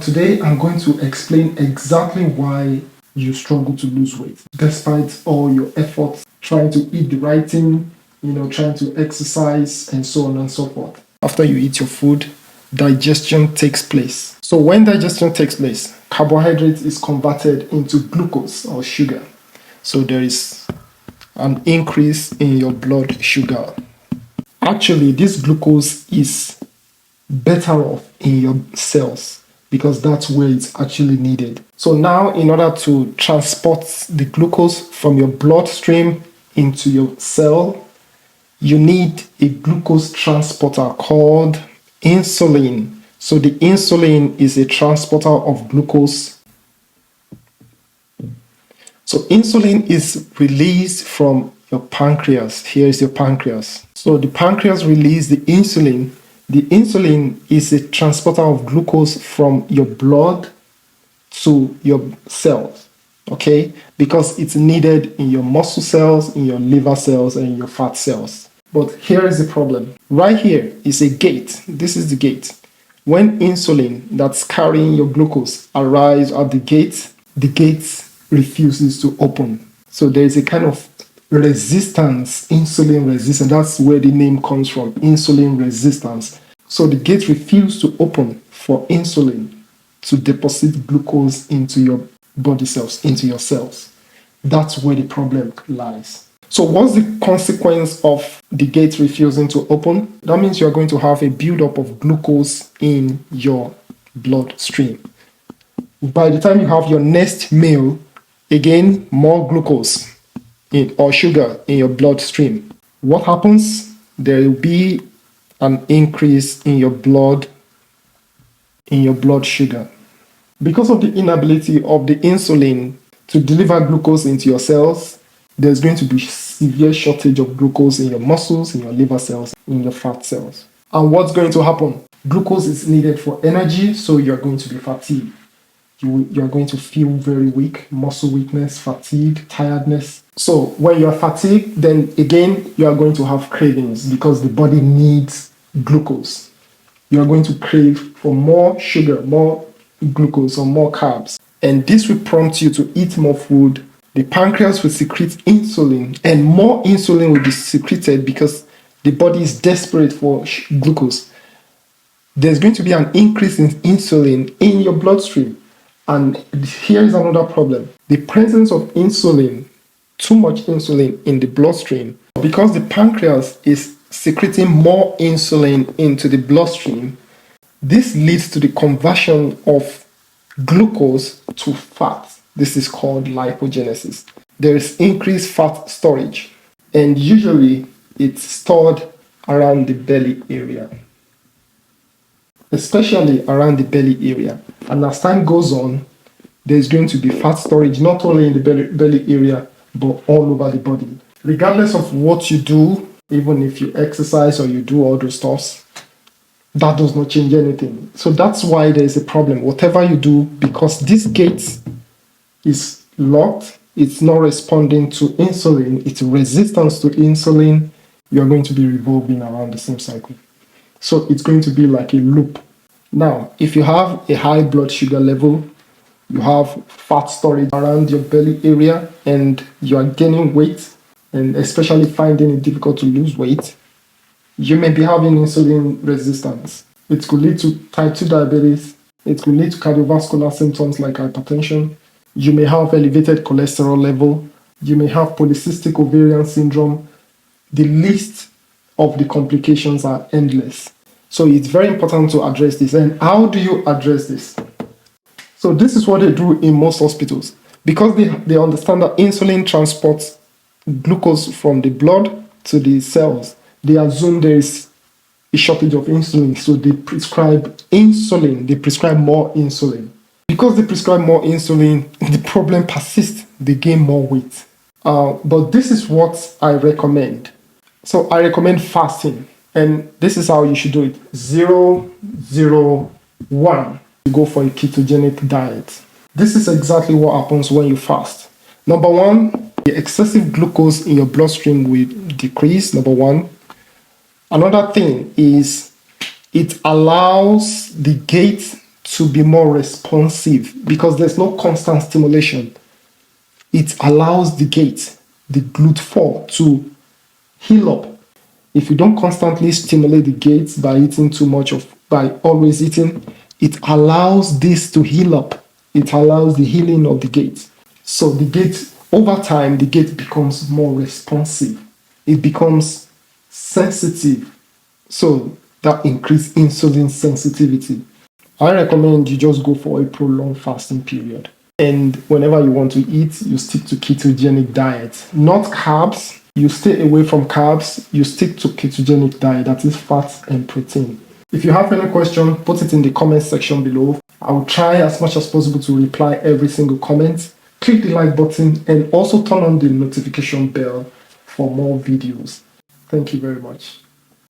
today I'm going to explain exactly why you struggle to lose weight despite all your efforts trying to eat the right thing, trying to exercise and so on and so forth. After you eat your food, digestion takes place. So when digestion takes place, carbohydrate is converted into glucose or sugar. So there is an increase in your blood sugar. Actually, this glucose is better off in your cells because that's where it's actually needed. So now, in order to transport the glucose from your bloodstream into your cell, you need a glucose transporter called insulin. So the insulin is a transporter of glucose. So insulin is released from your pancreas. Here is your pancreas. So the pancreas releases the insulin. The insulin is a transporter of glucose from your blood to your cells, okay? Because it's needed in your muscle cells, in your liver cells, and in your fat cells. But here is the problem. Right here is a gate. This is the gate. When insulin that's carrying your glucose arrives at the gate refuses to open. So there is a kind of resistance, insulin resistance. That's where the name comes from, insulin resistance. So the gate refuses to open for insulin to deposit glucose into your body cells, into your cells. That's where the problem lies. So what's the consequence of the gate refusing to open? That means you're going to have a buildup of glucose in your bloodstream. By the time you have your next meal, again, more glucose or sugar in your bloodstream. What happens? There will be an increase in your blood sugar. Because of the inability of the insulin to deliver glucose into your cells, there's going to be severe shortage of glucose in your muscles, in your liver cells, in your fat cells. And what's going to happen? Glucose is needed for energy, so you're going to be fatigued. You're going to feel very weak, muscle weakness, fatigue, tiredness. So when you're fatigued, then again, you are going to have cravings because the body needs glucose. You are going to crave for more sugar, more glucose, or more carbs. And this will prompt you to eat more food. The pancreas will secrete insulin, and more insulin will be secreted because the body is desperate for glucose. There's going to be an increase in insulin in your bloodstream. And here is another problem. The presence of insulin, too much insulin in the bloodstream, because the pancreas is secreting more insulin into the bloodstream, this leads to the conversion of glucose to fat. This is called lipogenesis. There is increased fat storage, and usually it's stored around the belly area, especially around the belly area. And as time goes on, there's going to be fat storage not only in the belly area, but all over the body. Regardless of what you do, even if you exercise or you do all those stuff, that does not change anything. So that's why there is a problem. Whatever you do, because this gate is locked, it's not responding to insulin, it's resistance to insulin, you're going to be revolving around the same cycle. So it's going to be like a loop. Now, if you have a high blood sugar level, you have fat storage around your belly area, and you are gaining weight, and especially finding it difficult to lose weight, you may be having insulin resistance. It could lead to type 2 diabetes. It could lead to cardiovascular symptoms like hypertension. You may have elevated cholesterol level. You may have polycystic ovarian syndrome. The list of the complications are endless. So it's very important to address this. And how do you address this? So this is what they do in most hospitals. Because they understand that insulin transports glucose from the blood to the cells, they assume there is a shortage of insulin. So they prescribe insulin. They prescribe more insulin. Because they prescribe more insulin, the problem persists. They gain more weight. But this is what I recommend. So I recommend fasting. And this is how you should do it. 0, 0, 1. You go for a ketogenic diet. This is exactly what happens when you fast. Number one, the excessive glucose in your bloodstream will decrease. Number one. Another thing is it allows the gate to be more responsive because there's no constant stimulation. It allows the gait, the glute 4, to heal up. If you don't constantly stimulate the gait by always eating, it allows this to heal up. It allows the healing of the gait. So the gait, over time, the gait becomes more responsive. It becomes sensitive. So that increases insulin sensitivity. I recommend you just go for a prolonged fasting period. And whenever you want to eat, you stick to ketogenic diet. Not carbs. You stay away from carbs. You stick to ketogenic diet, that is fat and protein. If you have any question, put it in the comment section below. I will try as much as possible to reply every single comment. Click the like button and also turn on the notification bell for more videos. Thank you very much.